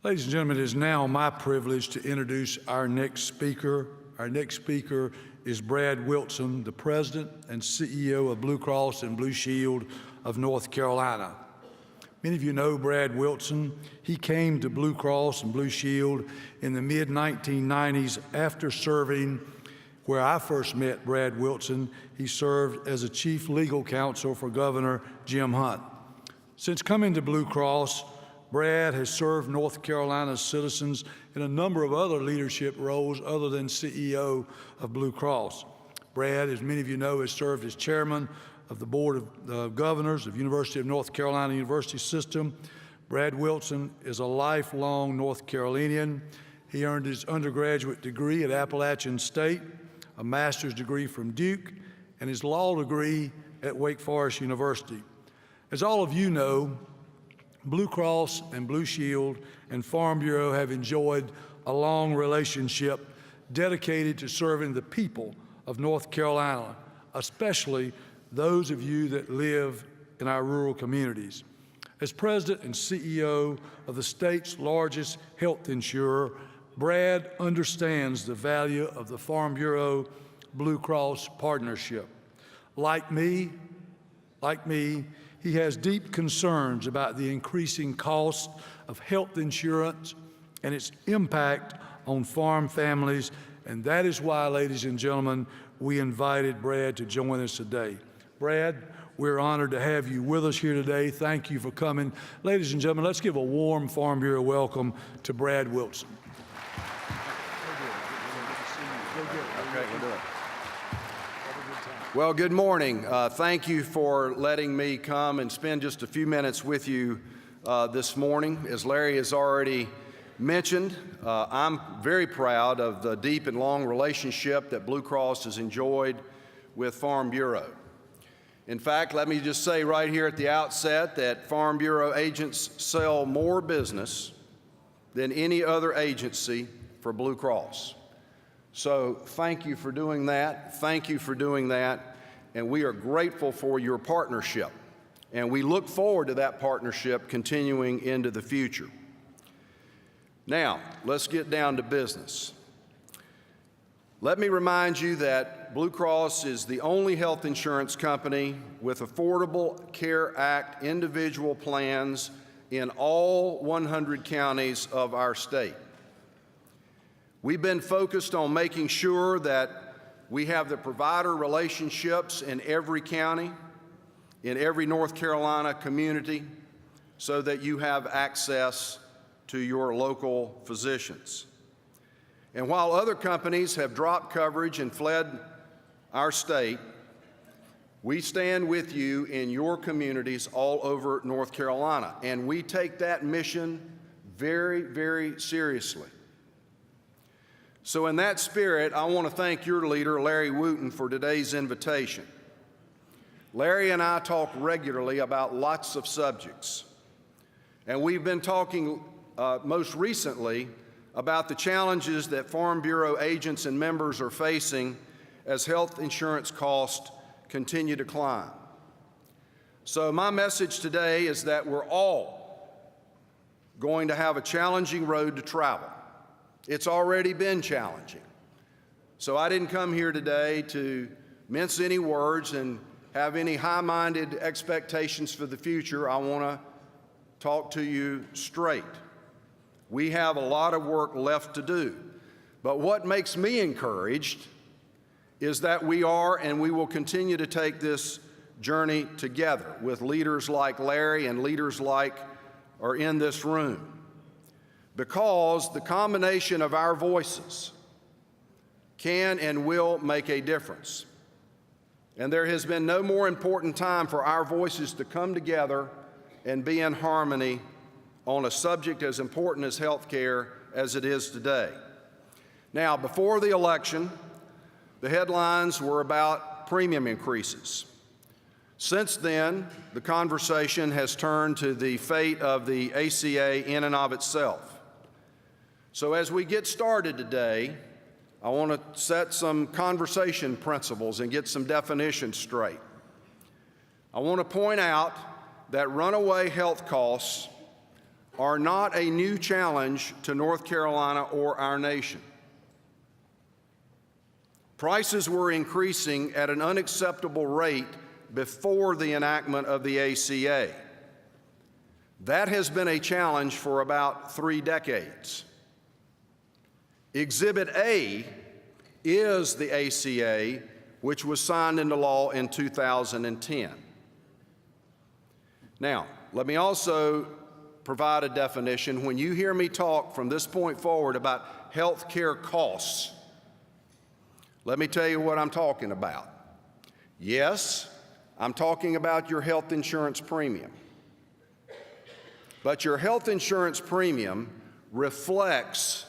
Ladies and gentlemen, it is now my privilege to introduce our next speaker. Our next speaker is Brad Wilson, the President and CEO of Blue Cross and Blue Shield of North Carolina. Many of you know Brad Wilson. He came to Blue Cross and Blue Shield in the mid-1990s after serving where I first met Brad Wilson. He served as a chief legal counsel for Governor Jim Hunt. Since coming to Blue Cross, Brad has served North Carolina's citizens in a number of other leadership roles other than CEO of Blue Cross. Brad, as many of you know, has served as chairman of the Board of Governors of University of North Carolina University System. Brad Wilson is a lifelong North Carolinian. He earned his undergraduate degree at Appalachian State, a master's degree from Duke, and his law degree at Wake Forest University. As all of you know, Blue Cross and Blue Shield and Farm Bureau have enjoyed a long relationship dedicated to serving the people of North Carolina, especially those of you that live in our rural communities. As president and CEO of the state's largest health insurer, Brad understands the value of the Farm Bureau Blue Cross partnership. Like me, he has deep concerns about the increasing cost of health insurance and its impact on farm families, and that is why, ladies and gentlemen, we invited Brad to join us today. Brad, we're honored to have you with us here today. Thank you for coming. Ladies and gentlemen, let's give a warm Farm Bureau welcome to Brad Wilson. Well, good morning. Thank you for letting me come and spend just a few minutes with you this morning. As Larry has already mentioned, I'm very proud of the deep and long relationship that Blue Cross has enjoyed with Farm Bureau. In fact, let me just say right here at the outset that Farm Bureau agents sell more business than any other agency for Blue Cross. So thank you for doing that. Thank you for doing that. And we are grateful for your partnership. And we look forward to that partnership continuing into the future. Now, let's get down to business. Let me remind you that Blue Cross is the only health insurance company with Affordable Care Act individual plans in all 100 counties of our state. We've been focused on making sure that we have the provider relationships in every county, in every North Carolina community, so that you have access to your local physicians. And while other companies have dropped coverage and fled our state, we stand with you in your communities all over North Carolina, and we take that mission very, very seriously. So in that spirit, I want to thank your leader, Larry Wooten, for today's invitation. Larry and I talk regularly about lots of subjects, and we've been talking most recently about the challenges that Farm Bureau agents and members are facing as health insurance costs continue to climb. So my message today is that we're all going to have a challenging road to travel. It's already been challenging. So I didn't come here today to mince any words and have any high-minded expectations for the future. I want to talk to you straight. We have a lot of work left to do. But what makes me encouraged is that we are and we will continue to take this journey together with leaders like Larry and leaders like are in this room. Because the combination of our voices can and will make a difference. And there has been no more important time for our voices to come together and be in harmony on a subject as important as health care as it is today. Now, before the election, the headlines were about premium increases. Since then, the conversation has turned to the fate of the ACA in and of itself. So as we get started today, I want to set some conversation principles and get some definitions straight. I want to point out that runaway health costs are not a new challenge to North Carolina or our nation. Prices were increasing at an unacceptable rate before the enactment of the ACA. That has been a challenge for about 3 decades. Exhibit A is the ACA, which was signed into law in 2010. Now, let me also provide a definition. When you hear me talk from this point forward about health care costs, let me tell you what I'm talking about. Yes, I'm talking about your health insurance premium. But your health insurance premium reflects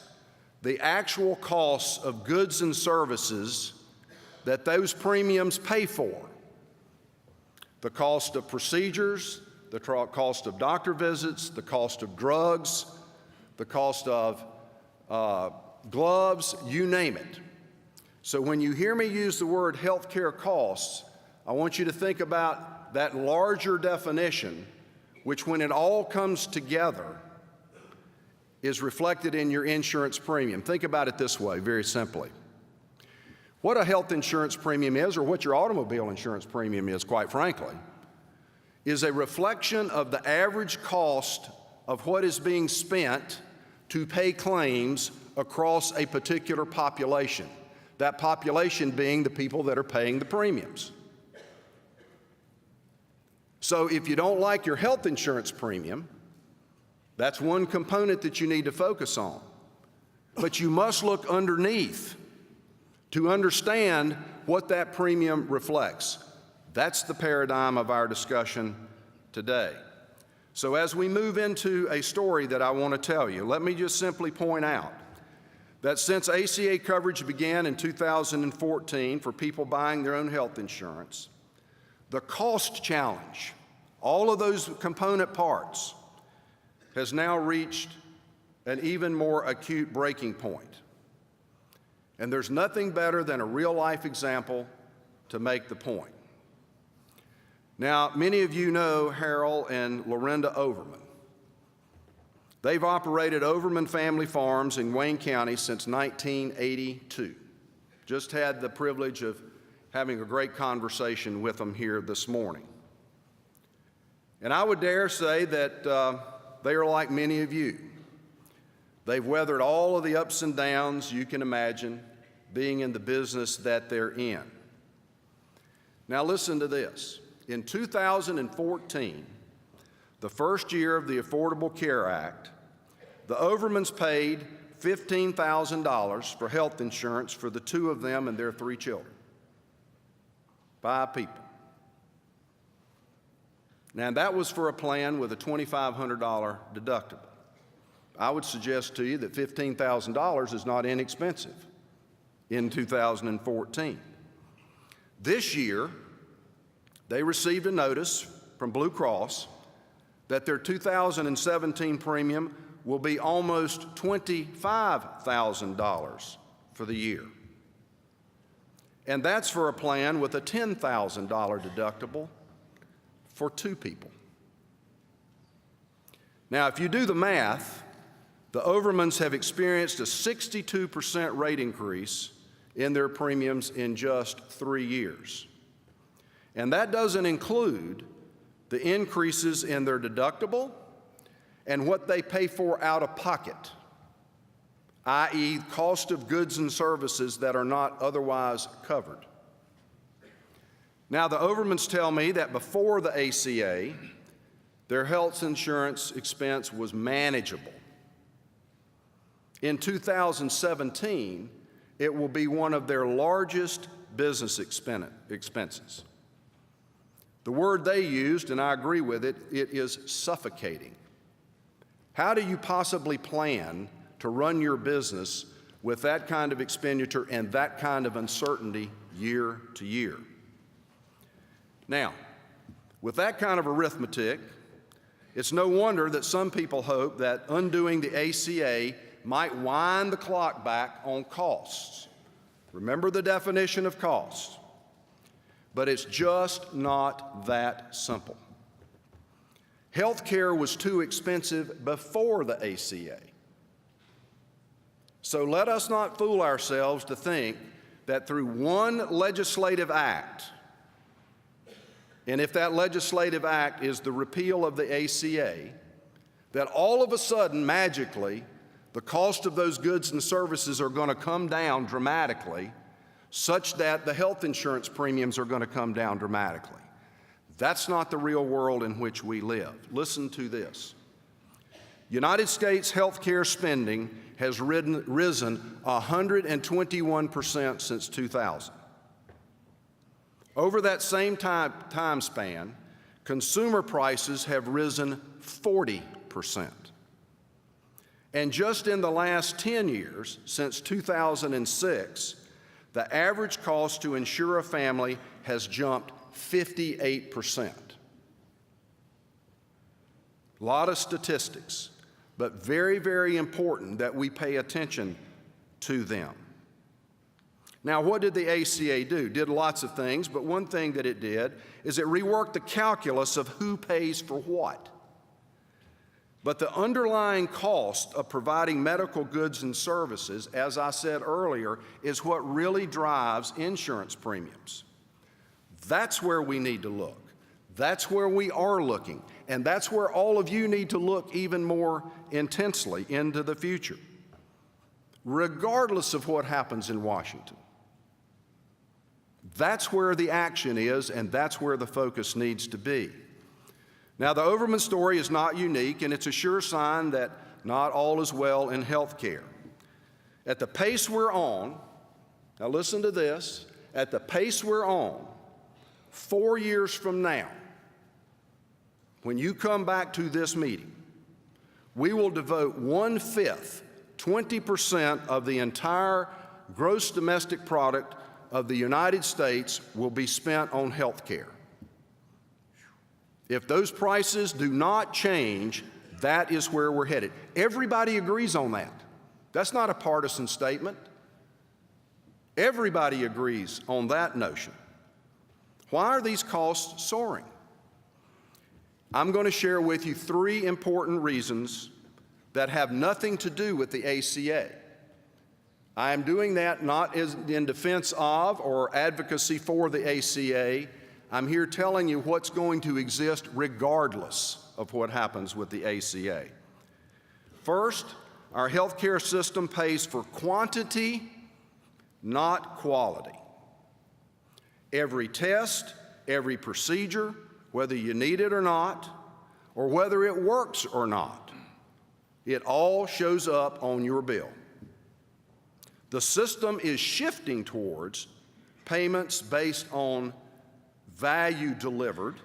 the actual costs of goods and services that those premiums pay for. The cost of procedures, the cost of doctor visits, the cost of drugs, the cost of gloves, you name it. So when you hear me use the word health care costs, I want you to think about that larger definition, which when it all comes together is reflected in your insurance premium. Think about it this way, very simply. What a health insurance premium is, or what your automobile insurance premium is, quite frankly, is a reflection of the average cost of what is being spent to pay claims across a particular population. That population being the people that are paying the premiums. So if you don't like your health insurance premium, that's one component that you need to focus on. But you must look underneath to understand what that premium reflects. That's the paradigm of our discussion today. So as we move into a story that I want to tell you, let me just simply point out that since ACA coverage began in 2014 for people buying their own health insurance, the cost challenge, all of those component parts, has now reached an even more acute breaking point. And there's nothing better than a real-life example to make the point. Now, many of you know Harold and Lorinda Overman. They've operated Overman Family Farms in Wayne County since 1982. Just had the privilege of having a great conversation with them here this morning. And I would dare say that they are like many of you. They've weathered all of the ups and downs you can imagine being in the business that they're in. Now listen to this. In 2014, the first year of the Affordable Care Act, the Overmans paid $15,000 for health insurance for the 2 of them and their 3 children. 5 people. Now that was for a plan with a $2,500 deductible. I would suggest to you that $15,000 is not inexpensive in 2014. This year, they received a notice from Blue Cross that their 2017 premium will be almost $25,000 for the year. And that's for a plan with a $10,000 deductible for 2 people. Now, if you do the math, the Overmans have experienced a 62% rate increase in their premiums in just 3 years. And that doesn't include the increases in their deductible and what they pay for out of pocket, i.e., cost of goods and services that are not otherwise covered. Now, the Overmans tell me that before the ACA, their health insurance expense was manageable. In 2017, it will be one of their largest business expenses. The word they used, and I agree with it, it is suffocating. How do you possibly plan to run your business with that kind of expenditure and that kind of uncertainty year to year? Now, with that kind of arithmetic, it's no wonder that some people hope that undoing the ACA might wind the clock back on costs. Remember the definition of cost. But it's just not that simple. Health care was too expensive before the ACA. So let us not fool ourselves to think that through one legislative act, and if that legislative act is the repeal of the ACA, that all of a sudden, magically, the cost of those goods and services are going to come down dramatically, such that the health insurance premiums are going to come down dramatically. That's not the real world in which we live. Listen to this. United States healthcare spending has risen 121% since 2000. Over that same time span, consumer prices have risen 40%. And just in the last 10 years, since 2006, the average cost to insure a family has jumped 58%. A lot of statistics, but very, very important that we pay attention to them. Now, what did the ACA do? It did lots of things, but one thing that it did is it reworked the calculus of who pays for what. But the underlying cost of providing medical goods and services, as I said earlier, is what really drives insurance premiums. That's where we need to look. That's where we are looking. And that's where all of you need to look even more intensely into the future, regardless of what happens in Washington. That's where the action is, and that's where the focus needs to be. Now, the Overman story is not unique, and it's a sure sign that not all is well in health care. At the pace we're on, now listen to this, at the pace we're on, 4 years from now, when you come back to this meeting, we will devote 1/5, 20% of the entire gross domestic product of the United States will be spent on health care. If those prices do not change, that is where we're headed. Everybody agrees on that. That's not a partisan statement. Everybody agrees on that notion. Why are these costs soaring? I'm going to share with you 3 important reasons that have nothing to do with the ACA. I am doing that not in defense of or advocacy for the ACA. I'm here telling you what's going to exist regardless of what happens with the ACA. First, our healthcare system pays for quantity, not quality. Every test, every procedure, whether you need it or not, or whether it works or not, it all shows up on your bill. The system is shifting towards payments based on value delivered,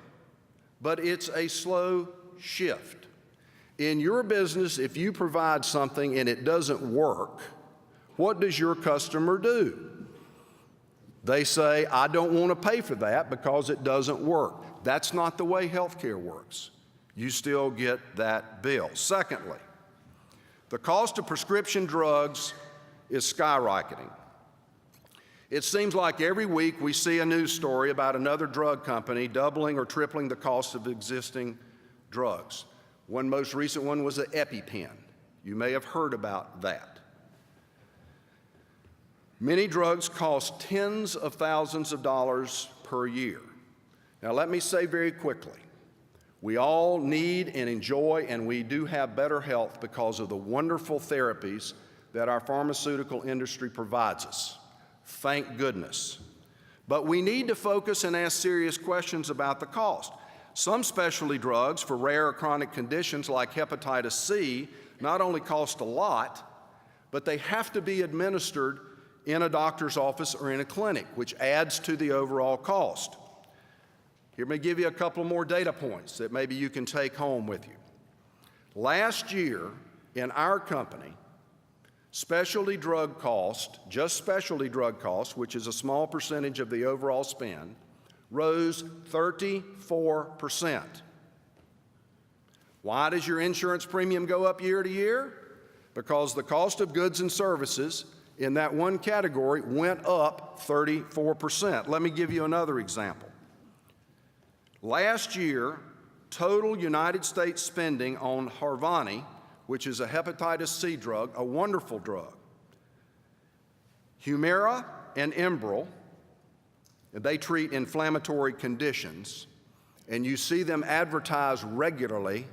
but it's a slow shift. In your business, if you provide something and it doesn't work, what does your customer do? They say, I don't want to pay for that because it doesn't work. That's not the way healthcare works. You still get that bill. Secondly, the cost of prescription drugs is skyrocketing. It seems like every week we see a news story about another drug company doubling or tripling the cost of existing drugs. One most recent one was the EpiPen. You may have heard about that. Many drugs cost tens of thousands of dollars per year. Now, let me say very quickly, we all need and enjoy, and we do have better health because of the wonderful therapies that our pharmaceutical industry provides us. Thank goodness. But we need to focus and ask serious questions about the cost. Some specialty drugs for rare or chronic conditions like hepatitis C not only cost a lot, but they have to be administered in a doctor's office or in a clinic, which adds to the overall cost. Here, let me give you a couple more data points that maybe you can take home with you. Last year, in our company, specialty drug cost, just specialty drug cost, which is a small percentage of the overall spend, rose 34%. Why does your insurance premium go up year to year? Because the cost of goods and services in that one category went up 34%. Let me give you another example. Last year, total United States spending on Harvoni, which is a hepatitis C drug, a wonderful drug, Humira and Enbrel, and they treat inflammatory conditions, and you see them advertised regularly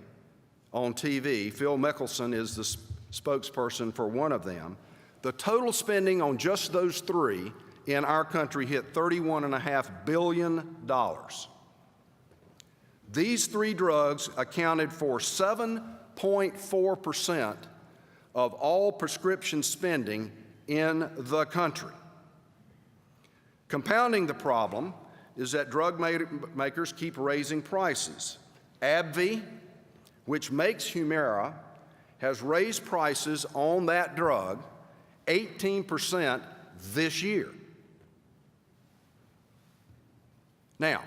on TV. Phil Mickelson is the spokesperson for one of them. The total spending on just those three in our country hit $31.5 billion. These three drugs accounted for 7.4% of all prescription spending in the country. Compounding the problem is that drug makers keep raising prices. AbbVie, which makes Humira, has raised prices on that drug 18% this year. Now,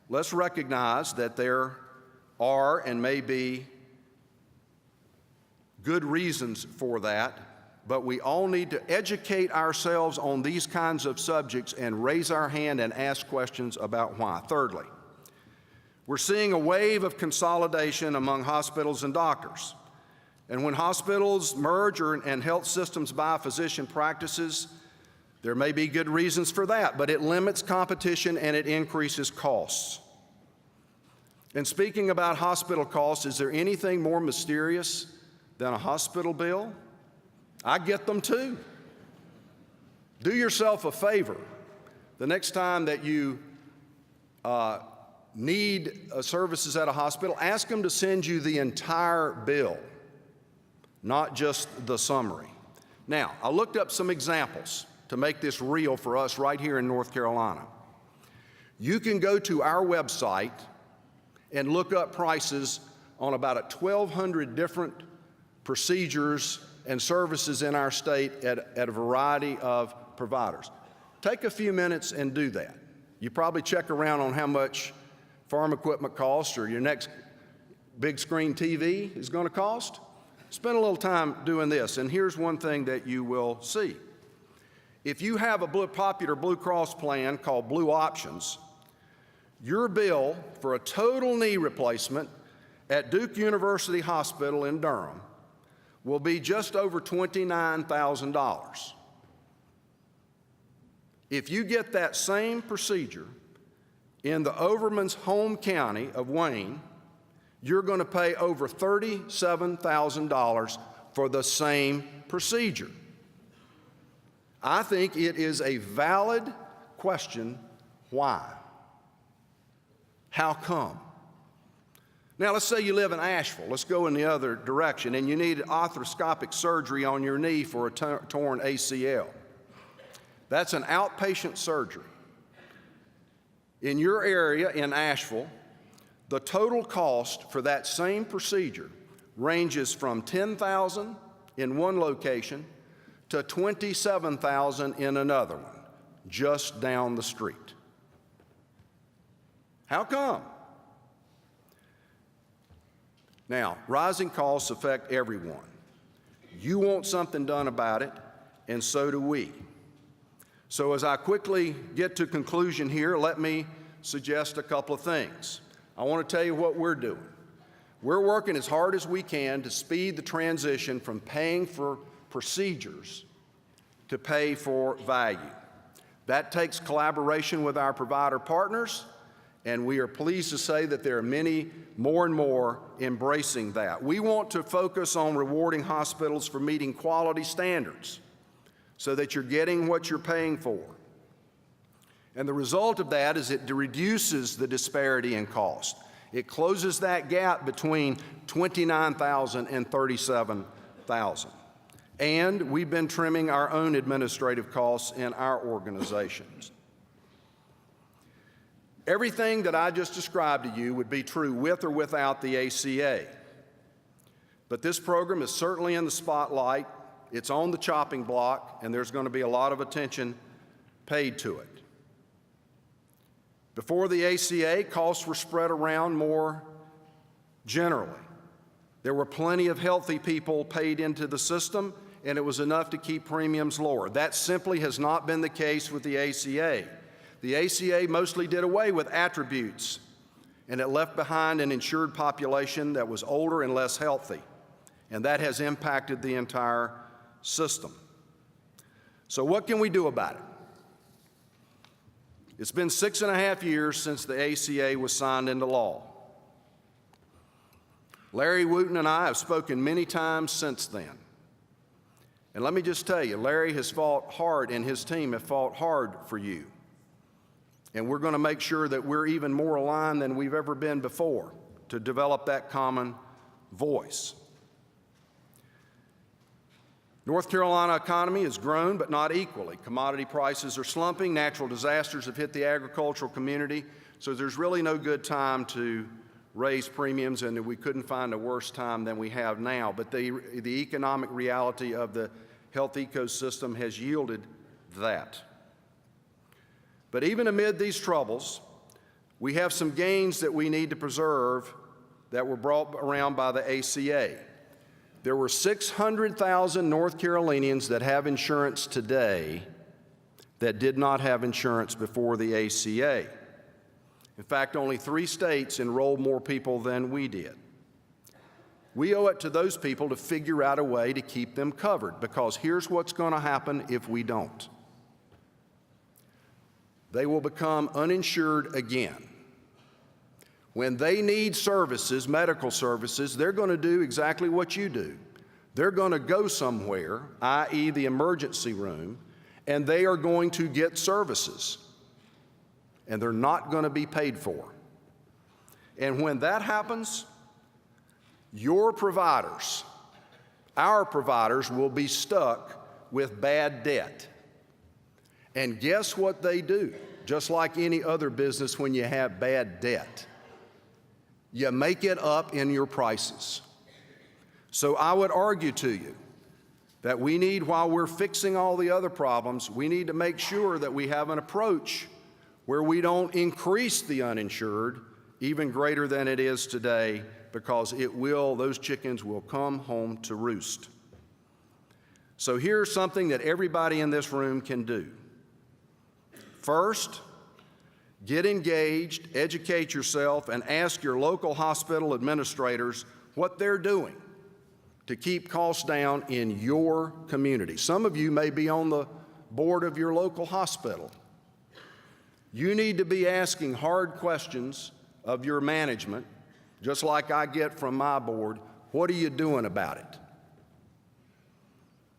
let's recognize that there are and may be good reasons for that, but we all need to educate ourselves on these kinds of subjects and raise our hand and ask questions about why. Thirdly, we're seeing a wave of consolidation among hospitals and doctors. And when hospitals merge and health systems buy physician practices, there may be good reasons for that, but it limits competition and it increases costs. And speaking about hospital costs, is there anything more mysterious than a hospital bill? I get them too. Do yourself a favor. The next time that you need services at a hospital, ask them to send you the entire bill, not just the summary. Now, I looked up some examples to make this real for us right here in North Carolina. You can go to our website and look up prices on about 1,200 different procedures and services in our state at a variety of providers. Take a few minutes and do that. You probably check around on how much farm equipment costs or your next big screen TV is going to cost. Spend a little time doing this, and here's one thing that you will see. If you have a popular Blue Cross plan called Blue Options, your bill for a total knee replacement at Duke University Hospital in Durham will be just over $29,000. If you get that same procedure in the Overman's home county of Wayne, you're going to pay over $37,000 for the same procedure. I think it is a valid question, why? How come? Now, let's say you live in Asheville. Let's go in the other direction, and you need arthroscopic surgery on your knee for a torn ACL. That's an outpatient surgery. In your area in Asheville, the total cost for that same procedure ranges from $10,000 in one location to $27,000 in another one, just down the street. How come? Now, rising costs affect everyone. You want something done about it, and so do we. So as I quickly get to conclusion here, let me suggest a couple of things. I want to tell you what we're doing. We're working as hard as we can to speed the transition from paying for procedures to pay for value. That takes collaboration with our provider partners, and we are pleased to say that there are many more and more embracing that. We want to focus on rewarding hospitals for meeting quality standards so that you're getting what you're paying for. And the result of that is it reduces the disparity in cost. It closes that gap between $29,000 and $37,000. And we've been trimming our own administrative costs in our organizations. Everything that I just described to you would be true with or without the ACA. But this program is certainly in the spotlight, it's on the chopping block, and there's going to be a lot of attention paid to it. Before the ACA, costs were spread around more generally. There were plenty of healthy people paid into the system, and it was enough to keep premiums lower. That simply has not been the case with the ACA. The ACA mostly did away with attributes and it left behind an insured population that was older and less healthy, and that has impacted the entire system. So what can we do about it? It's been 6.5 years since the ACA was signed into law. Larry Wooten and I have spoken many times since then. And let me just tell you, Larry has fought hard and his team have fought hard for you. And we're going to make sure that we're even more aligned than we've ever been before to develop that common voice. North Carolina economy has grown, but not equally. Commodity prices are slumping, natural disasters have hit the agricultural community, so there's really no good time to raise premiums, and we couldn't find a worse time than we have now. But the economic reality of the health ecosystem has yielded that. But even amid these troubles, we have some gains that we need to preserve that were brought around by the ACA. There were 600,000 North Carolinians that have insurance today that did not have insurance before the ACA. In fact, only 3 states enrolled more people than we did. We owe it to those people to figure out a way to keep them covered, because here's what's going to happen if we don't. They will become uninsured again. When they need services, medical services, they're going to do exactly what you do. They're going to go somewhere, i.e. the emergency room, and they are going to get services. And they're not going to be paid for. And when that happens, your providers, our providers, will be stuck with bad debt. And guess what they do? Just like any other business, when you have bad debt, you make it up in your prices. So I would argue to you that we need, while we're fixing all the other problems, we need to make sure that we have an approach where we don't increase the uninsured even greater than it is today, because those chickens will come home to roost. So here's something that everybody in this room can do. First, get engaged, educate yourself, and ask your local hospital administrators what they're doing to keep costs down in your community. Some of you may be on the board of your local hospital. You need to be asking hard questions of your management, just like I get from my board. What are you doing about it?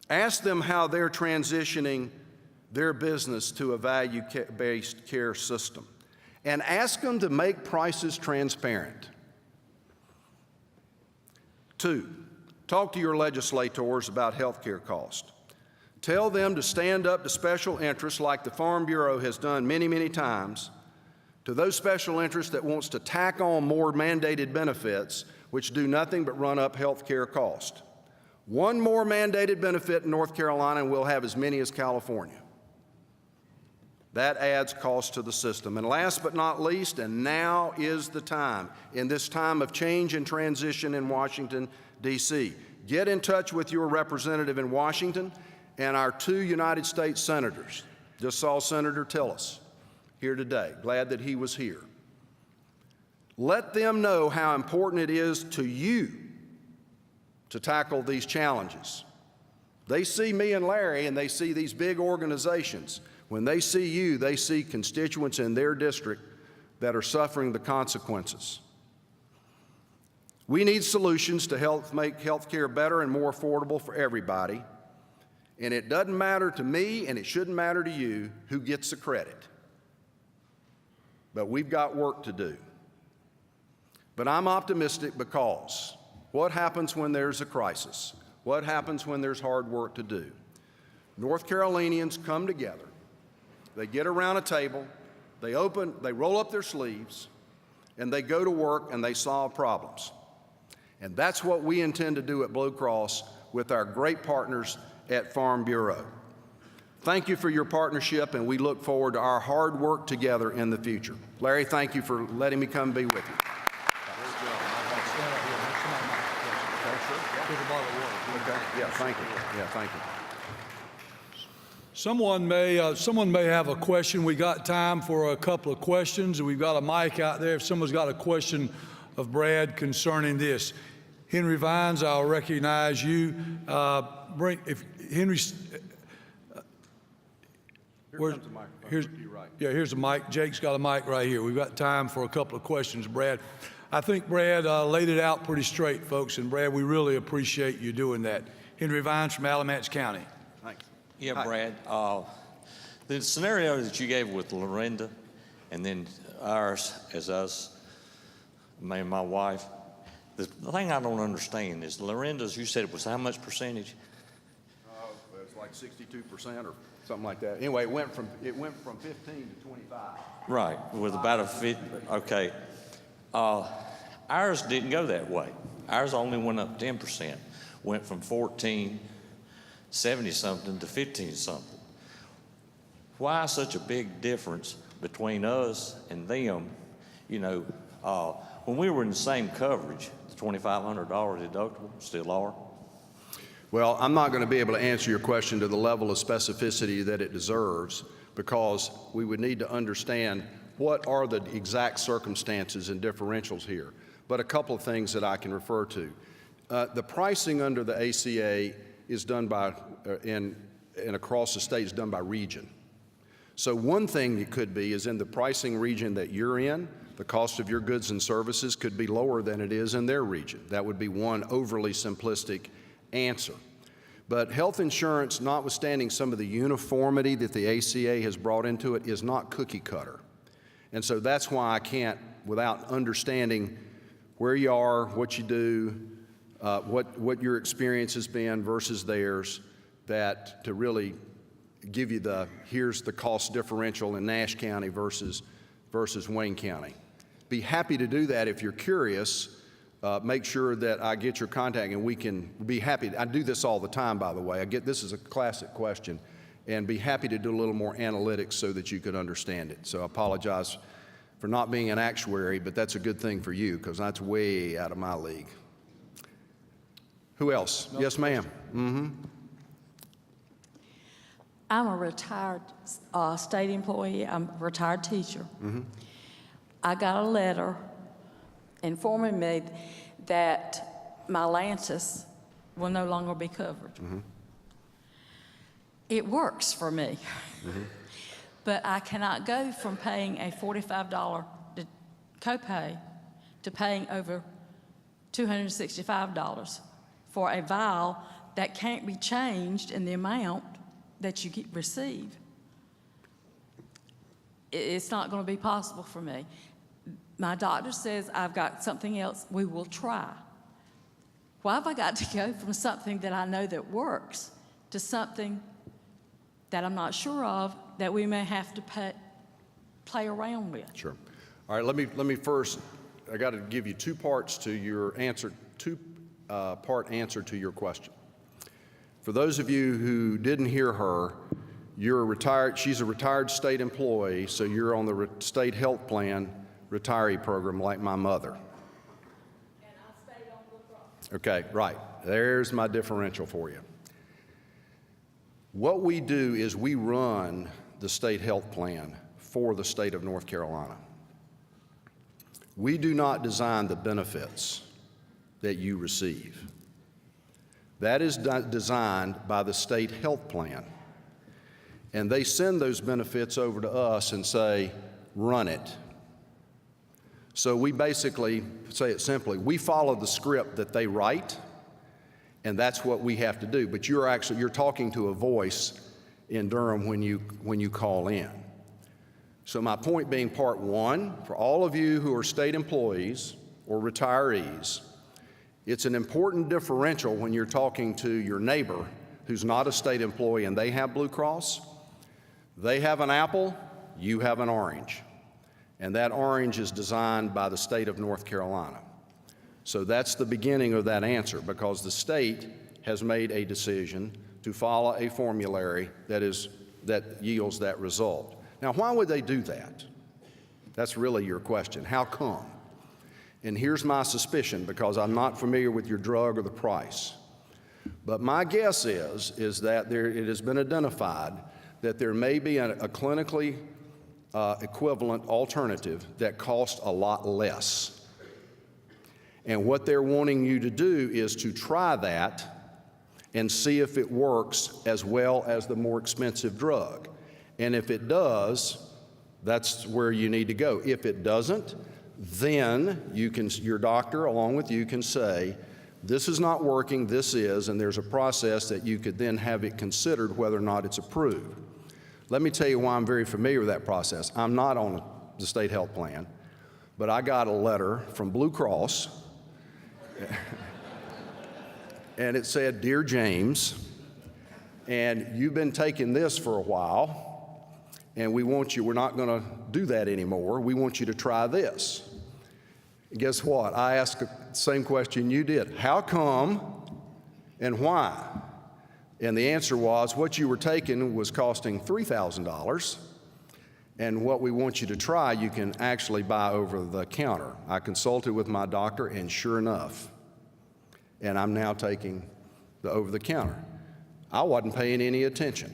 Ask them how they're transitioning their business to a value-based care system. And ask them to make prices transparent. 2, talk to your legislators about health care costs. Tell them to stand up to special interests like the Farm Bureau has done many, many times, to those special interests that wants to tack on more mandated benefits which do nothing but run up health care costs. One more mandated benefit in North Carolina and we'll have as many as California. That adds cost to the system. And last but not least, and now is the time, in this time of change and transition in Washington, D.C., get in touch with your representative in Washington and our 2 United States senators. Just saw Senator Tillis here today. Glad that he was here. Let them know how important it is to you to tackle these challenges. They see me and Larry, and they see these big organizations. When they see you, they see constituents in their district that are suffering the consequences. We need solutions to make health care better and more affordable for everybody. And it doesn't matter to me, and it shouldn't matter to you, who gets the credit. But we've got work to do. But I'm optimistic, because what happens when there's a crisis? What happens when there's hard work to do? North Carolinians come together. They get around a table, they roll up their sleeves, and they go to work and they solve problems. And that's what we intend to do at Blue Cross with our great partners at Farm Bureau. Thank you for your partnership, and we look forward to our hard work together in the future. Larry, thank you for letting me come be with you. Take a bottle of water. Okay. Yeah, thank you. Yeah, thank you. Someone may have a question. We got time for a couple of questions. We've got a mic out there. If someone's got a question of Brad concerning this, Henry Vines, I'll recognize you. If Henry. Here comes the microphone. You're right. Yeah, here's a mic. Jake's got a mic right here. We've got time for a couple of questions, Brad. I think Brad laid it out pretty straight, folks. And Brad, we really appreciate you doing that. Henry Vines from Alamance County. Thanks. Yeah, Hi. Brad. The scenario that you gave with Lorinda and then ours as us, me and my wife, the thing I don't understand is Lorinda's, you said it was how much percentage? It's like 62% or something like that. Anyway, it went from 15 to 25. Right, with about a 50, okay. Ours didn't go that way. Ours only went up 10%, went from 14.70-something to 15-something. Why such a big difference between us and them? You know, when we were in the same coverage, the $2,500 deductible still are. Well, I'm not going to be able to answer your question to the level of specificity that it deserves because we would need to understand what are the exact circumstances and differentials here. But a couple of things that I can refer to. The pricing under the ACA is done by, and across the state is done by region. So one thing it could be is in the pricing region that you're in, the cost of your goods and services could be lower than it is in their region. That would be one overly simplistic answer. But health insurance, notwithstanding some of the uniformity that the ACA has brought into it, is not cookie cutter. And so that's why I can't, without understanding where you are, what you do, what your experience has been versus theirs, that to really give you here's the cost differential in Nash County versus Wayne County. Be happy to do that if you're curious. Make sure that I get your contact and we can be happy. I do this all the time, by the way. This is a classic question, and be happy to do a little more analytics so that you could understand it. So I apologize for not being an actuary, but that's a good thing for you because that's way out of my league. Who else? No, yes, ma'am. Mm-hmm. I'm a retired state employee. I'm a retired teacher. Mm-hmm. I got a letter informing me that my Lantus will no longer be covered. Mm-hmm. It works for me. Mm-hmm. But I cannot go from paying a $45 copay to paying over $265 for a vial that can't be changed in the amount that you receive. It's not going to be possible for me. My doctor says I've got something else. We will try. Why have I got to go from something that I know that works to something that I'm not sure of that we may have to play around with? Sure. All right. Let me first. I got to give you two parts to your answer. Two-part answer to your question. For those of you who didn't hear her, you're retired. She's a retired state employee, so you're on the state health plan retiree program like my mother. And I stayed on Blue Cross. Okay, right. There's my differential for you. What we do is we run the state health plan for the state of North Carolina. We do not design the benefits that you receive. That is designed by the state health plan. And they send those benefits over to us and say, run it. So we basically, say it simply, we follow the script that they write, and that's what we have to do. But you're talking to a voice in Durham when you call in. So my point being, part one, for all of you who are state employees or retirees, it's an important differential when you're talking to your neighbor who's not a state employee and they have Blue Cross. They have an apple, you have an orange. And that orange is designed by the state of North Carolina. So that's the beginning of that answer, because the state has made a decision to follow a formulary that yields that result. Now, why would they do that? That's really your question. How come? And here's my suspicion, because I'm not familiar with your drug or the price. But my guess is that it has been identified that there may be a clinically equivalent alternative that costs a lot less. And what they're wanting you to do is to try that and see if it works as well as the more expensive drug. And if it does, that's where you need to go. If it doesn't, then your doctor along with you can say, this is not working, this is, and there's a process that you could then have it considered whether or not it's approved. Let me tell you why I'm very familiar with that process. I'm not on the state health plan, but I got a letter from Blue Cross, and it said, "Dear James, and you've been taking this for a while, and we're not going to do that anymore. We want you to try this." And guess what? I asked the same question you did. How come and why? And the answer was, what you were taking was costing $3,000, and what we want you to try, you can actually buy over the counter. I consulted with my doctor, and sure enough, and I'm now taking the over the counter. I wasn't paying any attention.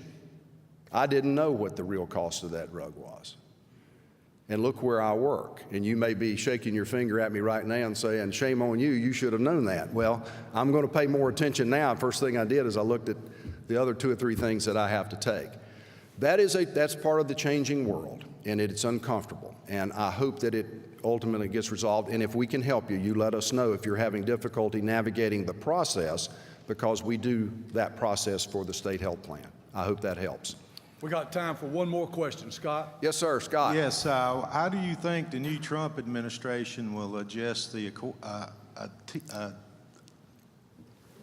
I didn't know what the real cost of that drug was. And look where I work. And you may be shaking your finger at me right now and saying, shame on you, you should have known that. Well, I'm going to pay more attention now. First thing I did is I looked at the other 2 or 3 things that I have to take. That's part of the changing world, and it's uncomfortable. And I hope that it ultimately gets resolved. And if we can help you, you let us know if you're having difficulty navigating the process, because we do that process for the state health plan. I hope that helps. We got time for one more question. Scott? Yes, sir. Scott? Yes, how do you think the new Trump administration will adjust the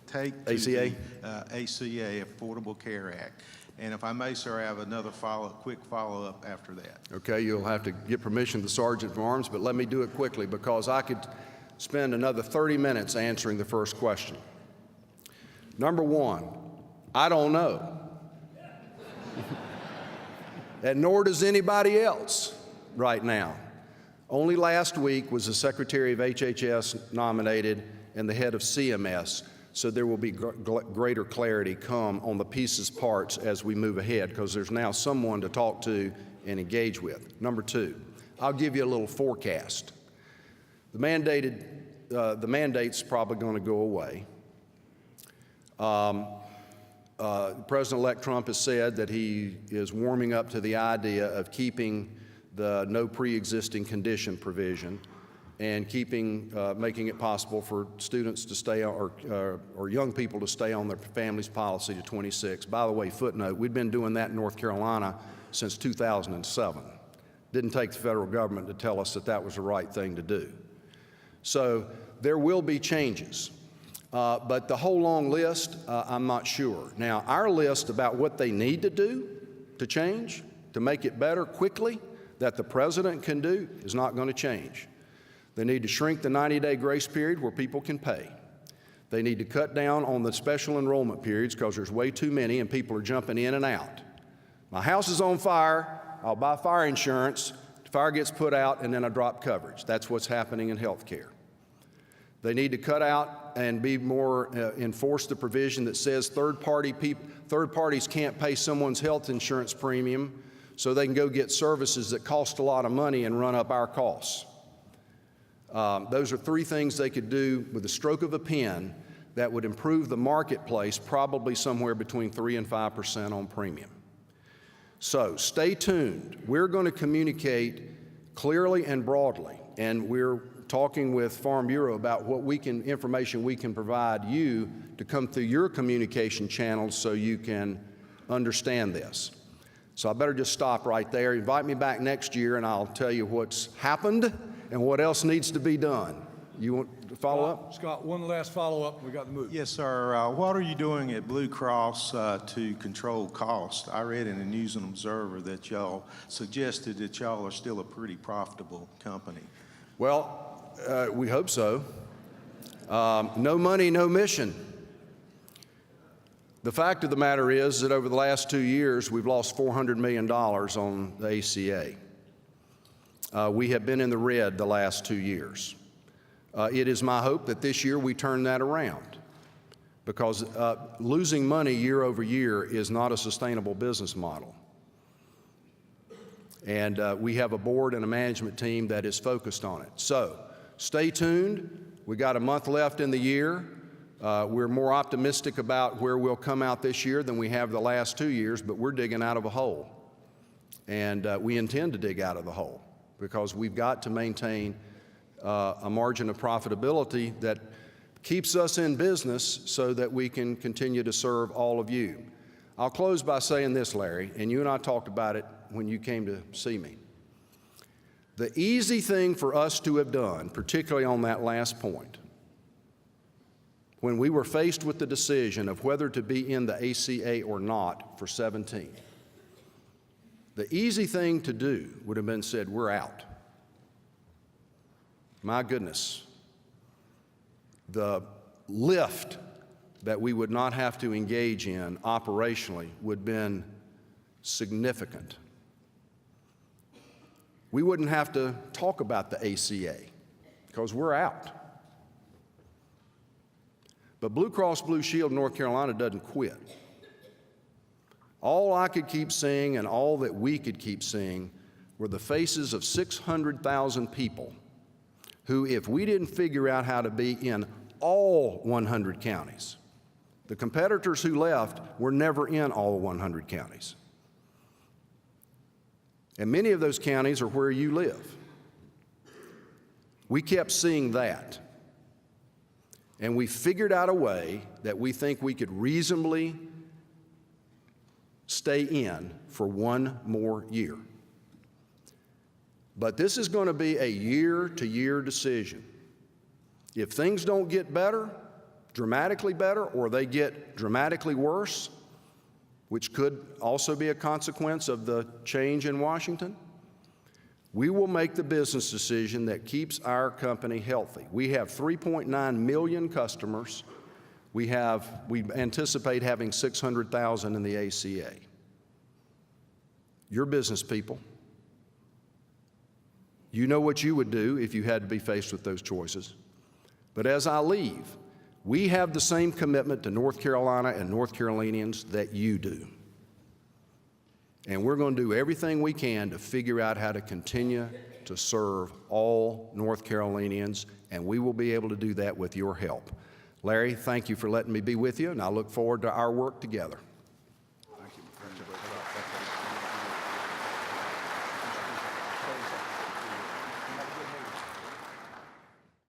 take to ACA? the ACA, Affordable Care Act? And if I may, sir, I have another quick follow-up after that. Okay, you'll have to get permission of the Sergeant of Arms, but let me do it quickly because I could spend another 30 minutes answering the first question. Number one, I don't know. And nor does anybody else right now. Only last week was the Secretary of HHS nominated and the head of CMS, so there will be greater clarity come on the pieces, parts as we move ahead, because there's now someone to talk to and engage with. Number two, I'll give you a little forecast. The mandate's probably going to go away. President-elect Trump has said that he is warming up to the idea of keeping the no pre-existing condition provision and making it possible for students to stay or young people to stay on their family's policy to 26. By the way, footnote, we've been doing that in North Carolina since 2007. Didn't take the federal government to tell us that that was the right thing to do. So there will be changes. But the whole long list, I'm not sure. Now, our list about what they need to do to change, to make it better quickly, that the president can do, is not going to change. They need to shrink the 90-day grace period where people can pay. They need to cut down on the special enrollment periods because there's way too many and people are jumping in and out. My house is on fire, I'll buy fire insurance, the fire gets put out, and then I drop coverage. That's what's happening in health care. They need to cut out and be more enforce the provision that says third parties can't pay someone's health insurance premium so they can go get services that cost a lot of money and run up our costs. Those are 3 things they could do with the stroke of a pen that would improve the marketplace probably somewhere between 3 and 5% on premium. So stay tuned. We're going to communicate clearly and broadly, and we're talking with Farm Bureau about what information we can provide you to come through your communication channels so you can understand this. So I better just stop right there. Invite me back next year and I'll tell you what's happened and what else needs to be done. You want to follow up? Scott, one last follow-up. We got to move. Yes, sir. What are you doing at Blue Cross to control cost? I read in the News and Observer that y'all suggested that y'all are still a pretty profitable company. Well, we hope so. No money, no mission. The fact of the matter is that over the last 2 years, we've lost $400 million on the ACA. We have been in the red the last 2 years. It is my hope that this year we turn that around, because losing money year over year is not a sustainable business model. And we have a board and a management team that is focused on it. So stay tuned. We got a month left in the year. We're more optimistic about where we'll come out this year than we have the last 2 years, but we're digging out of a hole. And we intend to dig out of the hole because we've got to maintain a margin of profitability that keeps us in business so that we can continue to serve all of you. I'll close by saying this, Larry, and you and I talked about it when you came to see me. The easy thing for us to have done, particularly on that last point, when we were faced with the decision of whether to be in the ACA or not for 17, the easy thing to do would have been said, we're out. My goodness, the lift that we would not have to engage in operationally would have been significant. We wouldn't have to talk about the ACA because we're out. But Blue Cross Blue Shield North Carolina doesn't quit. All I could keep seeing and all that we could keep seeing were the faces of 600,000 people who, if we didn't figure out how to be in all 100 counties, the competitors who left were never in all 100 counties. And many of those counties are where you live. We kept seeing that. And we figured out a way that we think we could reasonably stay in for one more year. But this is going to be a year-to-year decision. If things don't get better, dramatically better, or they get dramatically worse, which could also be a consequence of the change in Washington, we will make the business decision that keeps our company healthy. We have 3.9 million customers. We anticipate having 600,000 in the ACA. You're business people. You know what you would do if you had to be faced with those choices. But as I leave, we have the same commitment to North Carolina and North Carolinians that you do. And we're going to do everything we can to figure out how to continue to serve all North Carolinians, and we will be able to do that with your help. Larry, thank you for letting me be with you, and I look forward to our work together.